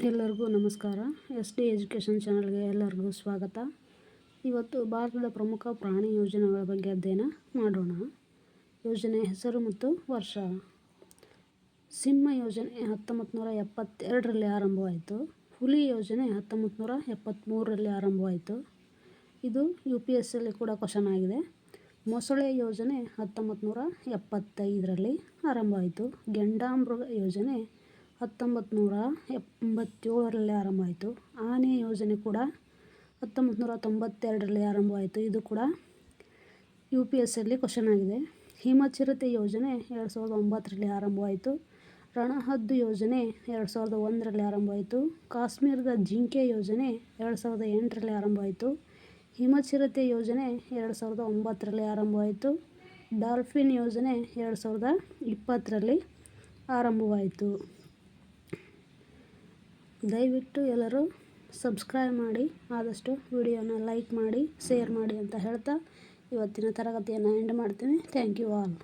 ಎಲ್ಲರಿಗೂ ನಮಸ್ಕಾರ. SD education ಚಾನಲ್ಗೆ ಎಲ್ಲರಿಗೂ ಸ್ವಾಗತ. ಇವತ್ತು ಭಾರತದ ಪ್ರಮುಖ ಪ್ರಾಣಿ ಯೋಜನೆಗಳ ಬಗ್ಗೆ ಅಧ್ಯಯನ ಮಾಡೋಣ. ಯೋಜನೆ ಹೆಸರು ಮತ್ತು ವರ್ಷ. ಸಿಂಹ ಯೋಜನೆ 1972ರಲ್ಲಿ ಆರಂಭವಾಯಿತು. ಹುಲಿ ಯೋಜನೆ 1973ರಲ್ಲಿ ಆರಂಭವಾಯಿತು. ಇದು UPSCಯಲ್ಲಿ ಕೂಡ ಕ್ವಶನ್ ಆಗಿದೆ. ಮೊಸಳೆ ಯೋಜನೆ 1975ರಲ್ಲಿ ಆರಂಭವಾಯಿತು. ಗೆಂಡಾಮೃಗ ಯೋಜನೆ 1987ರಲ್ಲಿ ಆರಂಭವಾಯಿತು. ಆನೆ ಯೋಜನೆ ಕೂಡ 1992ರಲ್ಲಿ ಆರಂಭವಾಯಿತು. ಇದು ಕೂಡ UPSCಯಲ್ಲಿ ಕ್ವಶನ್ ಆಗಿದೆ. ಹಿಮಚಿರತೆ ಯೋಜನೆ 2009ರಲ್ಲಿ ಆರಂಭವಾಯಿತು. ರಣಹದ್ದು ಯೋಜನೆ 2001ರಲ್ಲಿ ಆರಂಭವಾಯಿತು. ಕಾಶ್ಮೀರದ ಜಿಂಕೆ ಯೋಜನೆ 2008ರಲ್ಲಿ ಆರಂಭವಾಯಿತು. ಹಿಮಚಿರತೆ ಯೋಜನೆ 2009ರಲ್ಲಿ ಆರಂಭವಾಯಿತು. ಡಾಲ್ಫಿನ್ ಯೋಜನೆ 2020ರಲ್ಲಿ ಆರಂಭವಾಯಿತು. ದಯವಿಟ್ಟು ಎಲ್ಲರೂ ಸಬ್ಸ್ಕ್ರೈಬ್ ಮಾಡಿ, ಆದಷ್ಟು ವಿಡಿಯೋನ ಲೈಕ್ ಮಾಡಿ, ಶೇರ್ ಮಾಡಿ ಅಂತ ಹೇಳ್ತಾ ಇವತ್ತಿನ ತರಗತಿಯನ್ನು ಎಂಡ್ ಮಾಡ್ತೀನಿ. Thank you all.